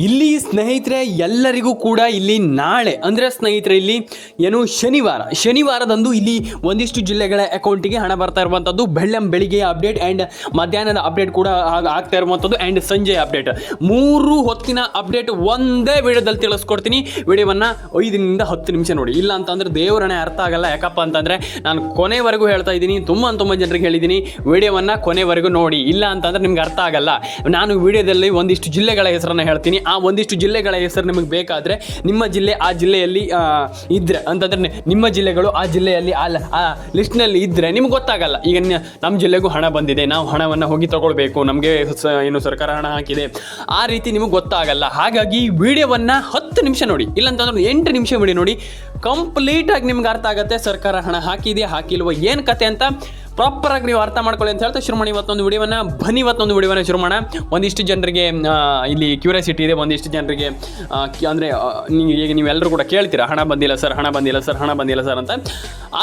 ಇಲ್ಲಿ ಸ್ನೇಹಿತರೆ ಎಲ್ಲರಿಗೂ ಕೂಡ ಇಲ್ಲಿ ನಾಳೆ ಅಂದರೆ ಸ್ನೇಹಿತರೆ ಇಲ್ಲಿ ಏನು ಶನಿವಾರದಂದು ಇಲ್ಲಿ ಒಂದಿಷ್ಟು ಜಿಲ್ಲೆಗಳ ಅಕೌಂಟಿಗೆ ಹಣ ಬರ್ತಾ ಇರುವಂಥದ್ದು ಬೆಳಿಗ್ಗೆಯ ಅಪ್ಡೇಟ್ ಆ್ಯಂಡ್ ಮಧ್ಯಾಹ್ನದ ಅಪ್ಡೇಟ್ ಕೂಡ ಆಗ್ತಾ ಇರುವಂಥದ್ದು ಆ್ಯಂಡ್ ಸಂಜೆಯ ಅಪ್ಡೇಟ್ 3 ಹೊತ್ತಿನ ಅಪ್ಡೇಟ್ ಒಂದೇ ವಿಡಿಯೋದಲ್ಲಿ ತಿಳಿಸ್ಕೊಡ್ತೀನಿ. ವಿಡಿಯೋವನ್ನು 5 to 10 ನಿಮಿಷ ನೋಡಿ, ಇಲ್ಲ ಅಂತಂದರೆ ದೇವರನೇ ಅರ್ಥ ಆಗಲ್ಲ. ಯಾಕಪ್ಪ ಅಂತಂದರೆ ನಾನು ಕೊನೆವರೆಗೂ ಹೇಳ್ತಾ ಇದ್ದೀನಿ, ತುಂಬ ಜನರಿಗೆ ಹೇಳಿದ್ದೀನಿ ವಿಡಿಯೋವನ್ನು ಕೊನೆವರೆಗೂ ನೋಡಿ, ಇಲ್ಲ ಅಂತಂದರೆ ನಿಮ್ಗೆ ಅರ್ಥ ಆಗಲ್ಲ. ನಾನು ವಿಡಿಯೋದಲ್ಲಿ ಒಂದಿಷ್ಟು ಜಿಲ್ಲೆಗಳ ಹೆಸರನ್ನು ಹೇಳ್ತೀನಿ. ಆ ಒಂದಿಷ್ಟು ಜಿಲ್ಲೆಗಳ ಹೆಸರು ನಿಮಗೆ ಬೇಕಾದರೆ ನಿಮ್ಮ ಜಿಲ್ಲೆ ಆ ಜಿಲ್ಲೆಯಲ್ಲಿ ಇದ್ದರೆ ಅಂತಂದರೆ ನಿಮ್ಮ ಜಿಲ್ಲೆಗಳು ಆ ಜಿಲ್ಲೆಯಲ್ಲಿ ಆ ಲಿಸ್ಟ್ನಲ್ಲಿ ಇದ್ದರೆ ನಿಮ್ಗೆ ಗೊತ್ತಾಗಲ್ಲ. ಈಗ ನಮ್ಮ ಜಿಲ್ಲೆಗೂ ಹಣ ಬಂದಿದೆ, ನಾವು ಹಣವನ್ನು ಹೋಗಿ ತಗೊಳ್ಬೇಕು, ನಮಗೆ ಏನು ಸರ್ಕಾರ ಹಣ ಹಾಕಿದೆ, ಆ ರೀತಿ ನಿಮಗೆ ಗೊತ್ತಾಗಲ್ಲ. ಹಾಗಾಗಿ ವಿಡಿಯೋವನ್ನು 10 ನಿಮಿಷ ನೋಡಿ, ಇಲ್ಲಾಂತಂದ್ರೆ 8 ನಿಮಿಷ ವಿಡಿಯೋ ನೋಡಿ, ಕಂಪ್ಲೀಟಾಗಿ ನಿಮ್ಗೆ ಅರ್ಥ ಆಗುತ್ತೆ ಸರ್ಕಾರ ಹಣ ಹಾಕಿದೆಯಾ ಹಾಕಿಲ್ವ ಏನು ಕತೆ ಅಂತ ಪ್ರಾಪರಾಗಿ ನೀವು ಅರ್ಥ ಮಾಡ್ಕೊಳ್ಳಿ ಅಂತ ಹೇಳ್ತಾ ಶುರು ಮಾಡಿ ಇವತ್ತೊಂದು ವಿಡಿಯೋವನ್ನು ಶುರು ಮಾಡೋಣ. ಒಂದಿಷ್ಟು ಜನರಿಗೆ ಇಲ್ಲಿ ಕ್ಯೂರಿಯಾಸಿಟಿ ಇದೆ, ಒಂದಿಷ್ಟು ಜನರಿಗೆ ಅಂದರೆ ಈಗ ನೀವೆಲ್ಲರೂ ಕೂಡ ಕೇಳ್ತೀರಾ ಹಣ ಬಂದಿಲ್ಲ ಸರ್ ಅಂತ.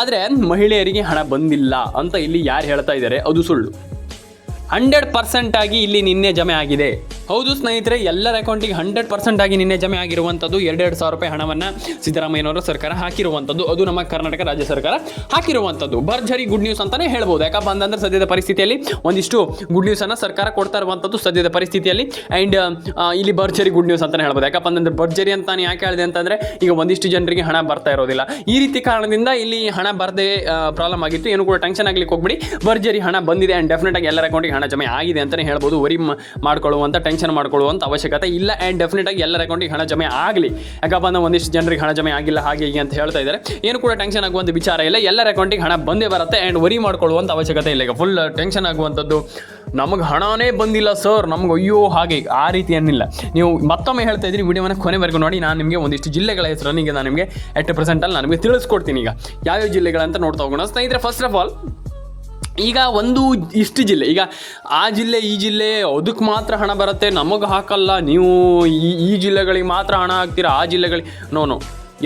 ಆದರೆ ಮಹಿಳೆಯರಿಗೆ ಹಣ ಬಂದಿಲ್ಲ ಅಂತ ಇಲ್ಲಿ ಯಾರು ಹೇಳ್ತಾ ಇದ್ದಾರೆ ಅದು ಸುಳ್ಳು. 100% ಆಗಿ ಇಲ್ಲಿ ನಿನ್ನೆ ಜಮೆ ಆಗಿದೆ. ಹೌದು ಸ್ನೇಹಿತರೆ, ಎಲ್ಲರ ಅಕೌಂಟಿಗೆ 100% ಆಗಿ ನಿನ್ನೆ ಜಮೆ ಆಗಿರುವಂಥದ್ದು 2,000 ರೂಪಾಯಿ ಹಣವನ್ನು ಸಿದ್ದರಾಮಯ್ಯನವರ ಸರ್ಕಾರ ಹಾಕಿರುವಂಥದ್ದು. ಅದು ನಮ್ಮ ಕರ್ನಾಟಕ ರಾಜ್ಯ ಸರ್ಕಾರ ಹಾಕಿರುವಂಥದ್ದು ಭರ್ಜರಿ ಗುಡ್ ನ್ಯೂಸ್ ಅಂತಲೇ ಹೇಳ್ಬೋದು. ಯಾಕಪ್ಪ ಅಂತಂದರೆ ಸದ್ಯದ ಪರಿಸ್ಥಿತಿಯಲ್ಲಿ ಒಂದಿಷ್ಟು ಗುಡ್ ನ್ಯೂಸನ್ನು ಸರ್ಕಾರ ಕೊಡ್ತಾ ಇರುವಂಥದ್ದು ಸದ್ಯದ ಪರಿಸ್ಥಿತಿಯಲ್ಲಿ. ಆ್ಯಂಡ್ ಇಲ್ಲಿ ಭರ್ಜರಿ ಗುಡ್ ನ್ಯೂಸ್ ಅಂತಲೇ ಹೇಳ್ಬೋದು. ಯಾಕಪ್ಪ ಅಂತಂದರೆ ಭರ್ಜರಿ ಅಂತ ನಾನು ಯಾಕೆ ಹೇಳಿದೆ ಅಂತಂದರೆ ಈಗ ಒಂದಿಷ್ಟು ಜನರಿಗೆ ಹಣ ಬರ್ತಾ ಇರೋದಿಲ್ಲ. ಈ ರೀತಿ ಕಾರಣದಿಂದ ಇಲ್ಲಿ ಹಣ ಬರದೆ ಪ್ರಾಬ್ಲಮ್ ಆಗಿತ್ತು. ಏನು ಕೂಡ ಟೆನ್ಷನ್ ಆಗಲಿಕ್ಕೆ ಹೋಗ್ಬಿಡಿ, ಭರ್ಜರಿ ಹಣ ಬಂದಿದೆ ಆ್ಯಂಡ್ ಡೆಫಿನೆಟಾಗಿ ಎಲ್ಲರ ಅಕೌಂಟಿಗೆ ಹಣ ಜಮೆ ಆಗಿದೆ ಅಂತಲೇ ಹೇಳ್ಬೋದು. ವರಿ ಮಾಡ್ಕೊಳ್ಳುವಂಥ ಟೆನ್ಷನ್ ಮಾಡ್ಕೊಳ್ಳುವಂಥ ಅವಶ್ಯಕತೆ ಇಲ್ಲ. ಆ್ಯಂಡ್ ಡೆಫಿನೆಟಾಗಿ ಎಲ್ಲರ ಅಕೌಂಟಿಗೆ ಹಣ ಜಮೆ ಆಗಲಿ. ಯಾಕಪ್ಪ ಅಂದ್ರೆ ಒಂದಿಷ್ಟು ಜನರಿಗೆ ಹಣ ಜಮೆ ಆಗಿಲ್ಲ ಹಾಗೆ ಹೀಗೆ ಅಂತ ಹೇಳ್ತಾ ಇದ್ದಾರೆ. ಏನು ಕೂಡ ಟೆನ್ಷನ್ ಆಗುವಂಥ ವಿಚಾರ ಇಲ್ಲ, ಎಲ್ಲರ ಅಕೌಂಟಿಗೆ ಹಣ ಬಂದೇ ಬರುತ್ತೆ. ಆ್ಯಂಡ್ ವರಿ ಮಾಡ್ಕೊಳ್ಳುವಂಥ ಅವಶ್ಯಕತೆ ಇಲ್ಲ. ಈಗ ಫುಲ್ ಟೆನ್ಷನ್ ಆಗುವಂಥದ್ದು ನಮಗೆ ಹಣನೇ ಬಂದಿಲ್ಲ ಸರ್, ನಮ್ಗೆ ಅಯ್ಯೋ ಹಾಗೆ ಆ ರೀತಿ ಏನಿಲ್ಲ. ನೀವು ಮತ್ತೊಮ್ಮೆ ಹೇಳ್ತಾ ಇದ್ದೀನಿ, ವಿಡಿಯೋವನ್ನು ಕೊನೆವರೆಗೂ ನೋಡಿ. ನಾನು ನಿಮಗೆ ಒಂದಿಷ್ಟು ಜಿಲ್ಲೆಗಳ ಹೆಸರನ್ನು ಈಗ ನಾನು ನಿಮಗೆ 80% ನಾನು ನಿಮಗೆ ತಿಳಿಸ್ಕೊಡ್ತೀನಿ. ಈಗ ಯಾವ್ಯಾವ ಜಿಲ್ಲೆಗಳಂತ ನೋಡ್ತಾ ಹೋಗೋಣ ಸ್ನೇಹಿತರೆ. ಫಸ್ಟ್ ಆಫ್ ಆಲ್ ಈಗ ಇಷ್ಟು ಜಿಲ್ಲೆ, ಈಗ ಆ ಜಿಲ್ಲೆ ಈ ಜಿಲ್ಲೆ ಅದಕ್ಕೆ ಮಾತ್ರ ಹಣ ಬರುತ್ತೆ, ನಮಗೆ ಹಾಕಲ್ಲ, ನೀವು ಈ ಜಿಲ್ಲೆಗಳಿಗೆ ಮಾತ್ರ ಹಣ ಹಾಕ್ತೀರಾ, ಆ ಜಿಲ್ಲೆಗಳಿಗೆ ನೋ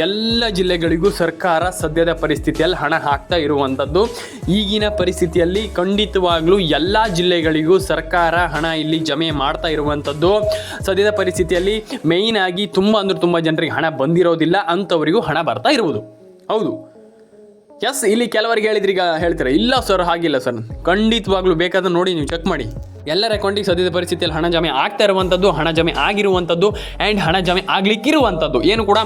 ಎಲ್ಲ ಜಿಲ್ಲೆಗಳಿಗೂ ಸರ್ಕಾರ ಸದ್ಯದ ಪರಿಸ್ಥಿತಿಯಲ್ಲಿ ಹಣ ಹಾಕ್ತಾ ಇರುವಂಥದ್ದು. ಈಗಿನ ಪರಿಸ್ಥಿತಿಯಲ್ಲಿ ಖಂಡಿತವಾಗ್ಲೂ ಎಲ್ಲ ಜಿಲ್ಲೆಗಳಿಗೂ ಸರ್ಕಾರ ಹಣ ಇಲ್ಲಿ ಜಮೆ ಮಾಡ್ತಾ ಇರುವಂಥದ್ದು. ಸದ್ಯದ ಪರಿಸ್ಥಿತಿಯಲ್ಲಿ ಮೇಯ್ನ್ ಆಗಿ ತುಂಬ ಜನರಿಗೆ ಹಣ ಬಂದಿರೋದಿಲ್ಲ, ಅಂಥವರಿಗೂ ಹಣ ಬರ್ತಾ ಇರುವುದು. ಹೌದು, ಎಸ್, ಇಲ್ಲಿ ಕೆಲವರಿಗೆ ಹೇಳಿದ್ರೆ ಈಗ ಹೇಳ್ತೀರಾ ಇಲ್ಲ ಸರ್ ಹಾಗಿಲ್ಲ ಸರ್. ಖಂಡಿತವಾಗ್ಲೂ ಬೇಕಾದ್ರೆ ನೋಡಿ, ನೀವು ಚೆಕ್ ಮಾಡಿ. ಎಲ್ಲರ ಅಕೌಂಟಿಗೆ ಸದ್ಯದ ಪರಿಸ್ಥಿತಿಯಲ್ಲಿ ಹಣ ಜಮೆ ಆಗ್ತಾ ಇರುವಂಥದ್ದು, ಹಣ ಜಮೆ ಆಗಿರುವಂಥದ್ದು ಆ್ಯಂಡ್ ಹಣ ಜಮೆ ಆಗ್ಲಿಕ್ಕಿರುವಂಥದ್ದು. ಏನು ಕೂಡ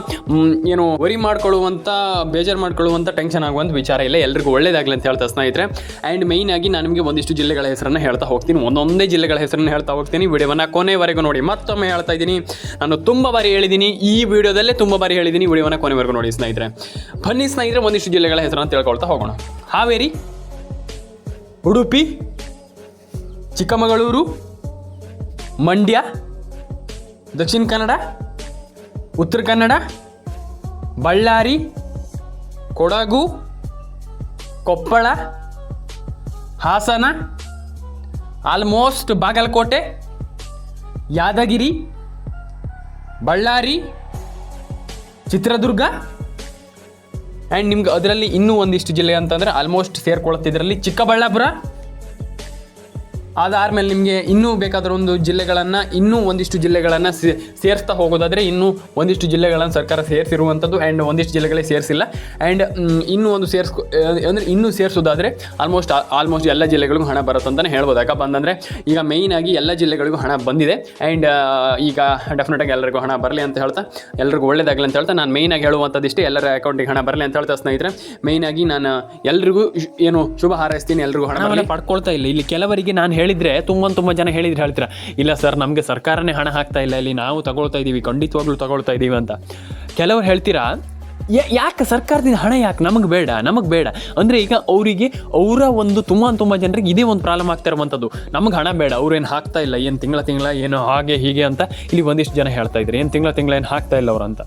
ವರಿ ಮಾಡ್ಕೊಳ್ಳುವಂಥ, ಬೇಜಾರು ಮಾಡ್ಕೊಳ್ಳುವಂಥ, ಟೆನ್ಷನ್ ಆಗುವಂಥ ವಿಚಾರ ಇಲ್ಲ. ಎಲ್ರಿಗೂ ಒಳ್ಳೇದಾಗಲಿ ಅಂತ ಹೇಳ್ತಾ ಸ್ನೇಹಿತರೆ. ಆ್ಯಂಡ್ ಮೇಯ್ನ್ ಆಗಿ ನಾನು ನಿಮಗೆ ಒಂದಿಷ್ಟು ಜಿಲ್ಲೆಗಳ ಹೆಸರನ್ನು ಹೇಳ್ತಾ ಹೋಗ್ತೀನಿ, ಒಂದೊಂದೇ ಜಿಲ್ಲೆಗಳ ಹೆಸರನ್ನು ಹೇಳ್ತಾ ಹೋಗ್ತೀನಿ. ವಿಡಿಯೋವನ್ನು ಕೊನೆವರೆಗೂ ನೋಡಿ. ಮತ್ತೊಮ್ಮೆ ಹೇಳ್ತಾ ಇದ್ದೀನಿ, ನಾನು ತುಂಬ ಬಾರಿ ಹೇಳಿದ್ದೀನಿ, ಈ ವಿಡಿಯೋದಲ್ಲೇ ತುಂಬ ಬಾರಿ ಹೇಳಿದ್ದೀನಿ, ವಿಡಿಯೋವನ್ನು ಕೊನೆವರೆಗೂ ನೋಡಿ ಸ್ನೇಹಿತರೆ. ಬನ್ನಿ ಸ್ನೇಹಿತರೆ, ಒಂದಿಷ್ಟು ಜಿಲ್ಲೆಗಳ ಹೆಸರನ್ನು ತಿಳ್ಕೊಳ್ತಾ ಹೋಗೋಣ. ಹಾವೇರಿ, ಉಡುಪಿ, ಚಿಕ್ಕಮಗಳೂರು, ಮಂಡ್ಯ, ದಕ್ಷಿಣ ಕನ್ನಡ, ಉತ್ತರ ಕನ್ನಡ, ಬಳ್ಳಾರಿ, ಕೊಡಗು, ಕೊಪ್ಪಳ, ಹಾಸನ, ಆಲ್ಮೋಸ್ಟ್ ಬಾಗಲಕೋಟೆ, ಯಾದಗಿರಿ, ಬಳ್ಳಾರಿ, ಚಿತ್ರದುರ್ಗ ಆ್ಯಂಡ್ ನಿಮ್ಗೆ ಅದರಲ್ಲಿ ಇನ್ನೂ ಒಂದಿಷ್ಟು ಜಿಲ್ಲೆ ಅಂತಂದರೆ ಆಲ್ಮೋಸ್ಟ್ ಸೇರ್ಕೊಳ್ಳುತ್ತಿದ್ದರಲ್ಲಿ ಚಿಕ್ಕಬಳ್ಳಾಪುರ. ಅದಾದಮೇಲೆ ನಿಮಗೆ ಇನ್ನೂ ಬೇಕಾದರೂ ಒಂದಿಷ್ಟು ಜಿಲ್ಲೆಗಳನ್ನು ಸೇರಿಸ್ತಾ ಹೋಗೋದಾದರೆ ಇನ್ನೂ ಒಂದಿಷ್ಟು ಜಿಲ್ಲೆಗಳನ್ನು ಸರ್ಕಾರ ಸೇರಿಸಿರುವಂಥದ್ದು ಆ್ಯಂಡ್ ಒಂದಿಷ್ಟು ಜಿಲ್ಲೆಗಳಿಗೆ ಸೇರಿಸಿಲ್ಲ. ಆ್ಯಂಡ್ ಇನ್ನೂ ಒಂದು ಇನ್ನೂ ಸೇರಿಸೋದಾದರೆ ಆಲ್ಮೋಸ್ಟ್ ಎಲ್ಲ ಜಿಲ್ಲೆಗಳಿಗೂ ಹಣ ಬರುತ್ತೆ ಅಂತಲೇ ಹೇಳ್ಬೋದು. ಯಾಕಪ್ಪ ಅಂತಂದರೆ ಈಗ ಮೇಯ್ನಾಗಿ ಎಲ್ಲ ಜಿಲ್ಲೆಗಳಿಗೂ ಹಣ ಬಂದಿದೆ. ಆ್ಯಂಡ್ ಈಗ ಡೆಫಿನೆಟಾಗಿ ಎಲ್ಲರಿಗೂ ಹಣ ಬರಲಿ ಅಂತ ಹೇಳ್ತಾ, ಎಲ್ಲರಿಗೂ ಒಳ್ಳೇದಾಗಲಿ ಅಂತ ಹೇಳ್ತಾ ನಾನು ಮೇಯ್ನಾಗಿ ಹೇಳುವಂಥದ್ದು ಇಷ್ಟೇ, ಎಲ್ಲರ ಅಕೌಂಟಿಗೆ ಹಣ ಬರಲಿ ಅಂತ ಹೇಳ್ತಾ ಸ್ನೇಹಿತರೆ. ಮೇಯ್ನಾಗಿ ನಾನು ಎಲ್ರಿಗೂ ಶುಭ ಹಾರೈಸ್ತೀನಿ, ಎಲ್ರಿಗೂ ಹಣ ಪಡ್ಕೊಳ್ತಾ ಇಲ್ಲ. ಇಲ್ಲಿ ಕೆಲವರಿಗೆ ನಾನು ಹೇಳಿದರೆ ತುಂಬ ಜನ ಹೇಳ್ತೀರಾ ಇಲ್ಲ ಸರ್ ನಮಗೆ ಸರ್ಕಾರನೇ ಹಣ ಹಾಕ್ತಾ ಇಲ್ಲ, ಇಲ್ಲಿ ನಾವು ತಗೊಳ್ತಾ ಇದ್ದೀವಿ, ಖಂಡಿತವಾಗ್ಲೂ ತಗೊಳ್ತಾ ಇದ್ದೀವಿ ಅಂತ. ಕೆಲವರು ಹೇಳ್ತೀರಾ ಯಾಕೆ ಸರ್ಕಾರದಿಂದ ಹಣ ಯಾಕೆ ನಮಗೆ ಬೇಡ ಅಂದರೆ ಈಗ ಅವರಿಗೆ ಅವರ ಒಂದು ತುಂಬ ಜನರಿಗೆ ಇದೇ ಒಂದು ಪ್ರಾಬ್ಲಮ್ ಆಗ್ತಾ ಇರುವಂಥದ್ದು. ನಮಗೆ ಹಣ ಬೇಡ, ಅವ್ರೇನು ಹಾಕ್ತಾ ಇಲ್ಲ, ಏನು ತಿಂಗಳ ಏನು ಹಾಗೆ ಹೀಗೆ ಅಂತ ಇಲ್ಲಿ ಒಂದಿಷ್ಟು ಜನ ಹೇಳ್ತಾ ಇದ್ದಾರೆ. ಏನು ತಿಂಗಳ ಏನು ಹಾಕ್ತಾ ಇಲ್ಲ ಅವರು ಅಂತ.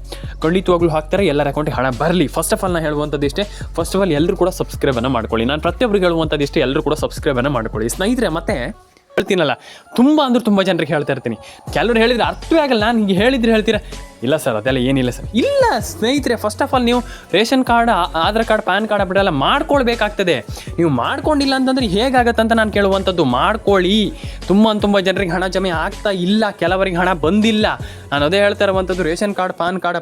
ಖಂಡಿತವಾಗ್ಲೂ ಹಾಕ್ತಾರೆ, ಎಲ್ಲರ ಅಕೌಂಟಿಗೆ ಹಣ ಬರಲಿ. ಫಸ್ಟ್ ಆಫ್ ಆಲ್ ನಾನು ಹೇಳುವಂಥದ್ದು ಇಷ್ಟೇ, ಫಸ್ಟ್ ಆಫ್ ಆಲ್ ಎಲ್ಲರೂ ಕೂಡ ಸಬ್ಸ್ಕ್ರೈಬನ್ನು ಮಾಡ್ಕೊಳ್ಳಿ. ನಾನು ಪ್ರತಿಯೊಬ್ಬರಿಗೆ ಹೇಳುವಂಥದ್ದು ಇಷ್ಟೇ, ಎಲ್ಲರೂ ಕೂಡ ಸಬ್ಸ್ಕ್ರೈಬನ್ನು ಮಾಡ್ಕೊಳ್ಳಿ ಸ್ನೇಹಿತರೆ. ಮತ್ತೆ ಹೇಳ್ತೀನಲ್ಲ ತುಂಬ ಜನರಿಗೆ ಹೇಳ್ತಾ ಇರ್ತೀನಿ, ಕೆಲವರು ಹೇಳಿದರೆ ಅರ್ಥವೇ ಆಗಲ್ಲ. ನಾನು ಹೀಗೆ ಹೇಳಿದ್ರೆ ಹೇಳ್ತೀರಾ ಇಲ್ಲ ಸರ್ ಅದೆಲ್ಲ ಏನಿಲ್ಲ ಸರ್. ಇಲ್ಲ ಸ್ನೇಹಿತರೆ, ಫಸ್ಟ್ ಆಫ್ ಆಲ್ ನೀವು ration card, Aadhaar card, PAN card update ಎಲ್ಲ ಮಾಡ್ಕೊಳ್ಬೇಕಾಗ್ತದೆ. ನೀವು ಮಾಡ್ಕೊಂಡಿಲ್ಲ ಅಂತಂದರೆ ಹೇಗಾಗತ್ತೆ ಅಂತ ನಾನು ಕೇಳುವಂಥದ್ದು. ಮಾಡ್ಕೊಳ್ಳಿ. ತುಂಬ ಜನರಿಗೆ ಹಣ ಜಮೆ ಆಗ್ತಾ ಇಲ್ಲ, ಕೆಲವರಿಗೆ ಹಣ ಬಂದಿಲ್ಲ. ನಾನು ಅದೇ ಹೇಳ್ತಾ ಇರುವಂಥದ್ದು, ರೇಷನ್ ಕಾರ್ಡ್, ಪಾನ್ ಕಾರ್ಡ್,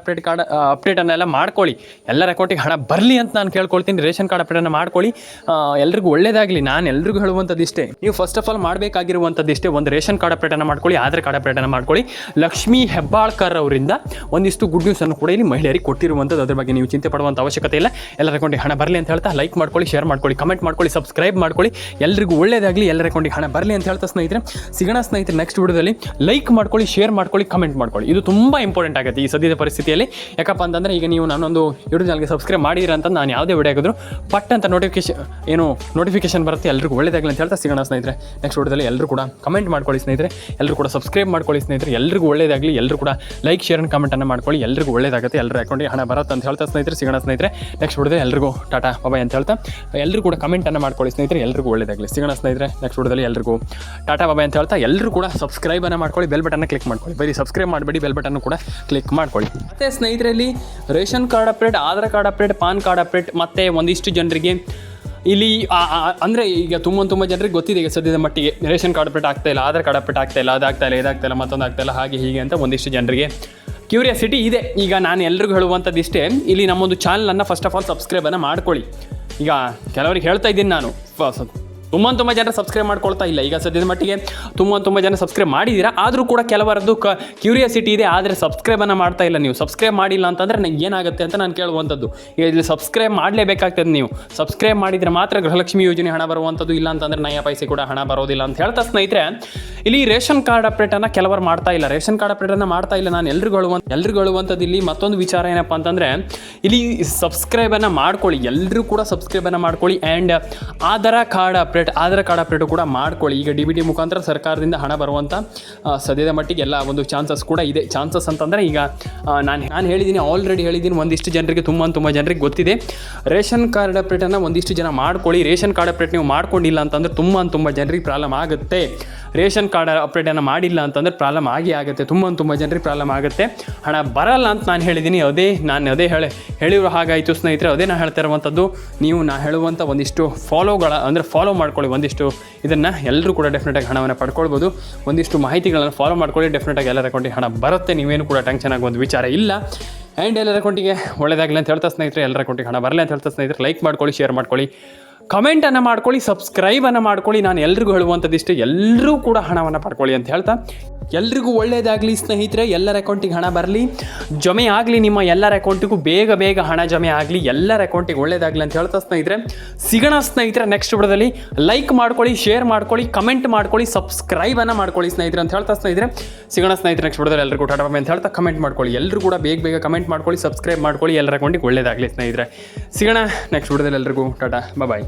ಅಪ್ಡೇಟನ್ನೆಲ್ಲ ಮಾಡ್ಕೊಳ್ಳಿ. ಎಲ್ಲರ ಅಕೌಂಟಿಗೆ ಹಣ ಬರಲಿ ಅಂತ ನಾನು ಕೇಳ್ಕೊಳ್ತೀನಿ. ರೇಷನ್ ಕಾರ್ಡ್ ಅಪ್ಡೇಟನ್ನು ಮಾಡ್ಕೊಳ್ಳಿ, ಎಲ್ರಿಗೂ ಒಳ್ಳೇದಾಗಲಿ. ನಾನು ಎಲ್ರಿಗೂ ಹೇಳುವಂಥದ್ದು ಇಷ್ಟೇ, ನೀವು ಫಸ್ಟ್ ಆಫ್ ಆಲ್ ಮಾಡಬೇಕಾಗಿರುವಂಥದ್ದು ಇಷ್ಟೇ, ಒಂದು ರೇಷನ್ ಕಾರ್ಡ್ ಅಪ್ಡೇಟನ್ನು ಮಾಡ್ಕೊಳ್ಳಿ, ಆಧಾರ್ ಕಾರ್ಡ್ ಅಪ್ಡೇಟನ್ನು ಮಾಡ್ಕೊಳ್ಳಿ. ಲಕ್ಷ್ಮೀ ಹೆಬ್ಬಾಳ್ಕರ್ ಅವರಿಂದ ಒಂದಿಷ್ಟು ಗುಡ್ ನ್ಯೂಸನ್ನು ಕೂಡ ಇಲ್ಲಿ ಮಹಿಳೆಯರಿಗೆ ಕೊಟ್ಟಿರುವಂಥದ್ದು. ಅದ್ರ ಬಗ್ಗೆ ನೀವು ಚಿಂತೆ ಪಡುವಂಥ ಅವಶ್ಯಕತೆ ಇಲ್ಲ. ಎಲ್ಲರ ಅಕೌಂಟಿಗೆ ಹಣ ಬರಲಿ ಅಂತ ಹೇಳ್ತಾ ಲೈಕ್ ಮಾಡ್ಕೊಳ್ಳಿ, ಶೇರ್ ಮಾಡ್ಕೊಳ್ಳಿ, ಕಮೆಂಟ್ ಮಾಡ್ಕೊಳ್ಳಿ, ಸಬ್ಸ್ಕ್ರೈಬ್ ಮಾಡ್ಕೊಳ್ಳಿ. ಎಲ್ರಿಗೂ ಒಳ್ಳೇದಾಗಲಿ, ಎಲ್ಲರ ಅಕೌಂಟಿಗೆ ಹಣ ಬರಲಿ ಅಂತ ಹೇಳ್ತಾ ಸ್ನೇಹಿತರೆ ಸಿಗೋಣ ಸ್ನೇಹಿತರೆ ನೆಕ್ಸ್ಟ್ ವಿಡಿಯೋದಲ್ಲಿ. ಲೈಕ್ ಮಾಡ್ಕೊಳ್ಳಿ, ಶೇರ್ ಮಾಡ್ಕೊಳ್ಳಿ, ಕಮೆಂಟ್ ಮಾಡ್ಕೊಳ್ಳಿ. ಇದು ತುಂಬ ಇಂಪಾರ್ಟೆಂಟ್ ಆಗುತ್ತೆ ಈ ಸದ್ಯದ ಪರಿಸ್ಥಿತಿಯಲ್ಲಿ. ಯಾಕಪ್ಪ ಅಂತಂದರೆ ಈಗ ನೀವು ನಾನೊಂದು ಯೂಟ್ಯೂಬ್ ಚಾನಲ್ಗೆ ಸಬ್ಸ್ಕ್ರೈಬ್ ಮಾಡಿದಿರ ಅಂತ ನಾನು ಯಾವುದೇ ವಿಡಿಯೋ ಆಗಿದ್ರು ಪಟ್ ಅಂತ ನೋಟಿಫಿಕೇಶನ್ ಬರುತ್ತೆ. ಎಲ್ರಿಗೂ ಒಳ್ಳೇದಾಗಲಿ ಅಂತ ಹೇಳ್ತಾ ಸಿಗೋಣ ಸ್ನೇಹಿತರೆ ನೆಕ್ಸ್ಟ್ ವಿಡಿಯೋದಲ್ಲಿ. ಎಲ್ಲರೂ ಕೂಡ ಕಮೆಂಟ್ ಮಾಡ್ಕೊಳ್ಳಿ ಸ್ನೇಹಿತರೆ, ಎಲ್ಲರೂ ಕೂಡ ಸಬ್ಸ್ಕ್ರೈಬ್ ಮಾಡ್ಕೊಳ್ಳಿ ಸ್ನೇಹಿತರೆ. ಎಲ್ರಿಗೂ ಒಳ್ಳೇದಾಗಲಿ, ಎಲ್ಲರೂ ಕೂಡ ಲೈಕ್, ಶೇರ್ ಆ್ಯಂಡ್ ಕಮೆಂಟನ್ನು ಮಾಡ್ಕೊಳ್ಳಿ. ಎಲ್ರಿಗೂ ಒಳ್ಳೇದಾಗುತ್ತೆ, ಎಲ್ಲರ ಅಕೌಂಟಿಗೆ ಹಣ ಬರುತ್ತೆ ಅಂತ ಹೇಳ್ತಾ ಸ್ನೇಹಿತರೆ ಸಿಗೋಣ ಸ್ನೇಹಿತರೆ ನೆಕ್ಸ್ಟ್ ವಿಡಿಯೋದಲ್ಲಿ. ಎಲ್ಲರಿಗೂ ಟಾಟಾ ಬಾಯ್ ಅಂತ ಹೇಳ್ತಾ ಎಲ್ಲರೂ ಕೂಡ ಕಮೆಂಟನ್ನು ಮಾಡ್ಕೊಳ್ಳಿ ಸ್ನೇಹಿತರೆ. ಎಲ್ರಿಗೂ ಒಳ್ಳೇದಾಗಲಿ. ಸಿಗೋಣ ಸ್ನೇಹಿತರೆ ನೆಕ್ಸ್ಟ್ ವಿಡಿಯೋದಲ್ಲಿ. ಎಲ್ಲರಿಗೂ ಟಾಟಾ ಬಾಯ್ ಅಂತ ಹೇಳ್ತಾ ಎಲ್ಲರೂ ಕೂಡ ಸಬ್ಸ್ಕ್ರೈಬನ್ನು ಮಾಡ್ಕೊಳ್ಳಿ, ಬೆಲ್ ಬಟನ್ನ ಕ್ಲಿಕ್ ಮಾಡ್ಕೊಳ್ಳಿ. ಬರೀ ಸಬ್ಸ್ಕ್ರೈಬ್ ಮಾಡಬೇಡಿ, ಬೆಲ್ ಬಟನ್ನು ಕೂಡ ಕ್ಲಿಕ್ ಮಾಡ್ಕೊಳ್ಳಿ. ಮತ್ತು ಸ್ನೇಹಿತರಲ್ಲಿ ration card update, Aadhaar card update, PAN card update ಮತ್ತು ಒಂದಿಷ್ಟು ಜನರಿಗೆ ಇಲ್ಲಿ ಅಂದರೆ ಈಗ ತುಂಬ ಜನರಿಗೆ ಗೊತ್ತಿದೆ ಈಗ ಸದ್ಯದ ಮಟ್ಟಿಗೆ ರೇಷನ್ ಕಾರ್ಡ್ ಅಪ್ಡೇಟ್ ಆಗ್ತಾ ಇಲ್ಲ, ಆಧಾರ್ ಕಾರ್ಡ್ ಅಪ್ಡೇಟ್ ಆಗ್ತಾ ಇಲ್ಲ, ಇದಾಗ್ತಾ ಇಲ್ಲ, ಮತ್ತೊಂದು ಆಗ್ತಾ ಇಲ್ಲ, ಹಾಗೆ ಹೀಗೆ ಅಂತ ಒಂದಿಷ್ಟು ಜನರಿಗೆ ಕ್ಯೂರಿಯಾಸಿಟಿ ಇದೆ. ಈಗ ನಾನು ಎಲ್ರಿಗೂ ಹೇಳುವಂಥದ್ದು ಇಷ್ಟೇ, ಇಲ್ಲಿ ನಮ್ಮೊಂದು ಚಾನಲನ್ನು ಫಸ್ಟ್ ಆಫ್ ಆಲ್ ಸಬ್ಸ್ಕ್ರೈಬನ್ನು ಮಾಡ್ಕೊಳ್ಳಿ. ಈಗ ಕೆಲವರಿಗೆ ಹೇಳ್ತಾ ಇದ್ದೀನಿ ನಾನು, ತುಂಬ ಜನ ಸಬ್ಸ್ಕ್ರೈಬ್ ಮಾಡ್ಕೊಳ್ತಾ ಇಲ್ಲ. ಈಗ ಸದ್ಯದ ಮಟ್ಟಿಗೆ ತುಂಬ ಜನ ಸಬ್ಸ್ಕ್ರೈಬ್ ಮಾಡಿದ್ದೀರಾ, ಆದರೂ ಕೂಡ ಕೆಲವರದ್ದು ಕ್ಯೂರಿಯಾಸಿಟಿ ಇದೆ, ಆದರೆ ಸಬ್ಸ್ಕ್ರೈಬನ್ನು ಮಾಡ್ತಾ ಇಲ್ಲ. ನೀವು ಸಬ್ಸ್ಕ್ರೈಬ್ ಮಾಡಿಲ್ಲ ಅಂತಂದರೆ ನನಗೆ ಏನಾಗುತ್ತೆ ಅಂತ ನಾನು ಕೇಳುವಂಥದ್ದು. ಈಗ ಇಲ್ಲಿ ಸಬ್ಸ್ಕ್ರೈಬ್ ಮಾಡಲೇಬೇಕಾಗ್ತದೆ. ನೀವು ಸಬ್ಸ್ಕ್ರೈಬ್ ಮಾಡಿದರೆ ಮಾತ್ರ ಗೃಹಲಕ್ಷ್ಮಿ ಯೋಜನೆ ಹಣ ಬರುವಂಥದ್ದು, ಇಲ್ಲ ಅಂತಂದರೆ ನಯ ಪೈಸೆ ಕೂಡ ಹಣ ಬರೋದಿಲ್ಲ ಅಂತ ಹೇಳ್ತಾ ಸ್ನೇಹಿತರೆ ಇಲ್ಲಿ ರೇಷನ್ ಕಾರ್ಡ್ ಅಪ್ಡೇಟನ್ನು ಕೆಲವರು ಮಾಡ್ತಾ ಇಲ್ಲ. ರೇಷನ್ ಕಾರ್ಡ್ ಅಪ್ಡೇಟನ್ನು ಮಾಡ್ತಾ ಇಲ್ಲ. ನಾನು ಎಲ್ರಿಗೂ ಹೇಳುವಂಥದ್ದು ಇಲ್ಲಿ ಮತ್ತೊಂದು ವಿಚಾರ ಏನಪ್ಪ ಅಂತಂದರೆ ಇಲ್ಲಿ ಸಬ್ಸ್ಕ್ರೈಬನ್ನು ಮಾಡ್ಕೊಳ್ಳಿ, ಎಲ್ಲರೂ ಕೂಡ ಸಬ್ಸ್ಕ್ರೈಬನ್ನು ಮಾಡ್ಕೊಳ್ಳಿ. ಆ್ಯಂಡ್ ಆಧಾರ್ ಕಾರ್ಡ್ ಅಪ್ಡೇಟು ಕೂಡ ಮಾಡ್ಕೊಳ್ಳಿ. ಈಗ DBT ಮುಖಾಂತರ ಸರ್ಕಾರದಿಂದ ಹಣ ಬರುವಂಥ ಸದ್ಯದ ಮಟ್ಟಿಗೆ ಎಲ್ಲ ಒಂದು ಚಾನ್ಸಸ್ ಕೂಡ ಇದೆ. ಚಾನ್ಸಸ್ ಅಂತಂದರೆ ಈಗ ನಾನು ಹೇಳಿದ್ದೀನಿ, ಆಲ್ರೆಡಿ ಹೇಳಿದ್ದೀನಿ, ಒಂದಿಷ್ಟು ಜನರಿಗೆ ತುಂಬ ಜನರಿಗೆ ಗೊತ್ತಿದೆ. ರೇಷನ್ ಕಾರ್ಡ್ ಅಪ್ಡೇಟನ್ನು ಒಂದಿಷ್ಟು ಜನ ಮಾಡ್ಕೊಳ್ಳಿ. ರೇಷನ್ ಕಾರ್ಡ್ ಅಪ್ಡೇಟ್ ನೀವು ಮಾಡ್ಕೊಂಡಿಲ್ಲ ಅಂತಂದರೆ ತುಂಬ ಜನರಿಗೆ ಪ್ರಾಬ್ಲಮ್ ಆಗುತ್ತೆ. ರೇಷನ್ ಕಾರ್ಡ್ ಅಪ್ಡೇಟನ್ನು ಮಾಡಿಲ್ಲ ಅಂತಂದರೆ ಪ್ರಾಬ್ಲಮ್ ಆಗುತ್ತೆ. ತುಂಬ ಜನರಿಗೆ ಪ್ರಾಬ್ಲಮ್ ಆಗುತ್ತೆ, ಹಣ ಬರಲ್ಲ ಅಂತ ನಾನು ಹೇಳಿದ್ದೀನಿ. ನಾನು ಹೇಳಿರೋ ಹಾಗಾಯಿತು ಸ್ನೇಹಿತರೆ. ಅದೇ ನಾನು ಹೇಳ್ತಾ ಇರುವಂಥದ್ದು. ನೀವು ನಾನು ಹೇಳುವಂಥ ಒಂದಿಷ್ಟು ಫಾಲೋ ಮಾಡ್ಕೊಳ್ಳಿ. ಒಂದಿಷ್ಟು ಇದನ್ನು ಎಲ್ಲರೂ ಕೂಡ ಡೆಫಿನೆಟಾಗಿ ಹಣವನ್ನು ಪಡ್ಕೊಳ್ಬೋದು. ಒಂದಿಷ್ಟು ಮಾಹಿತಿಗಳನ್ನು ಫಾಲೋ ಮಾಡ್ಕೊಳ್ಳಿ, ಡೆಫಿನೆಟಾಗಿ ಎಲ್ಲರ ಅಕೌಂಟಿಗೆ ಹಣ ಬರುತ್ತೆ. ನೀವೇನು ಕೂಡ ಟೆನ್ಷನ್ ಆಗೋ ಒಂದು ವಿಚಾರ ಇಲ್ಲ. ಆ್ಯಂಡ್ ಎಲ್ಲರ ಅಕೌಂಟಿಗೆ ಒಳ್ಳೆಯದಾಗಲಿ ಅಂತ ಹೇಳ್ತಾ ಸ್ನೇಹಿತರೆ, ಎಲ್ಲರ ಅಕೌಂಟಿಗೆ ಹಣ ಬರಲಿ ಅಂತ ಹೇಳ್ತಾ ಸ್ನೇಹಿತರೆ, ಲೈಕ್ ಮಾಡ್ಕೊಳ್ಳಿ, ಶೇರ್ ಮಾಡ್ಕೊಳ್ಳಿ, ಕಮೆಂಟನ್ನು ಮಾಡ್ಕೊಳ್ಳಿ, ಸಬ್ಸ್ಕ್ರೈಬನ್ನು ಮಾಡ್ಕೊಳ್ಳಿ. ನಾನು ಎಲ್ರಿಗೂ ಹೇಳುವಂಥದ್ದಿಷ್ಟೇ, ಎಲ್ಲರೂ ಕೂಡ ಹಣವನ್ನು ಪಡ್ಕೊಳ್ಳಿ ಅಂತ ಹೇಳ್ತಾ ಎಲ್ರಿಗೂ ಒಳ್ಳೆಯದಾಗಲಿ ಸ್ನೇಹಿತರೆ. ಎಲ್ಲರ ಅಕೌಂಟಿಗೆ ಹಣ ಬರಲಿ, ಜಮೆ ಆಗಲಿ, ನಿಮ್ಮ ಎಲ್ಲರ ಅಕೌಂಟಿಗೂ ಬೇಗ ಹಣ ಜಮೆ ಆಗಲಿ, ಎಲ್ಲರ ಅಕೌಂಟಿಗೆ ಒಳ್ಳೆಯದಾಗಲಿ ಅಂತ ಹೇಳ್ತಾ ಸ್ನೇಹಿತರೆ ಸಿಗೋಣ ಸ್ನೇಹಿತರೆ ನೆಕ್ಸ್ಟ್ ವಿಡಿಯೋದಲ್ಲಿ. ಲೈಕ್ ಮಾಡ್ಕೊಳ್ಳಿ, ಶೇರ್ ಮಾಡ್ಕೊಳ್ಳಿ, ಕಮೆಂಟ್ ಮಾಡ್ಕೊಳ್ಳಿ, ಸಬ್ಸ್ಕ್ರೈಬನ್ನು ಮಾಡ್ಕೊಳ್ಳಿ ಸ್ನೇಹಿತರೆ ಅಂತ ಹೇಳ್ತಾ ಸ್ನೇಹಿತರೆ ಸಿಗೋಣ ಸ್ನೇಹಿತರೆ ನೆಕ್ಸ್ಟ್ ವಿಡಿಯೋದಲ್ಲಿ. ಎಲ್ಲರಿಗೂ ಟಾಟಾ ಬಾಯ್ ಅಂತ ಹೇಳ್ತಾ ಕಮೆಂಟ್ ಮಾಡ್ಕೊಳ್ಳಿ, ಎಲ್ಲರೂ ಕೂಡ ಬೇಗ ಕಮೆಂಟ್ ಮಾಡ್ಕೊಳ್ಳಿ, ಸಬ್ಸ್ಕ್ರೈಬ್ ಮಾಡ್ಕೊಳ್ಳಿ. ಎಲ್ಲರ ಅಕೌಂಟಿಗೆ ಒಳ್ಳೆಯದಾಗಲಿ ಸ್ನೇಹಿತರೆ. ಸಿಗೋಣ ನೆಕ್ಸ್ಟ್ ವಿಡಿಯೋದಲ್ಲಿ. ಎಲ್ಲರಿಗೂ ಟಾಟಾ ಬಾಯ್.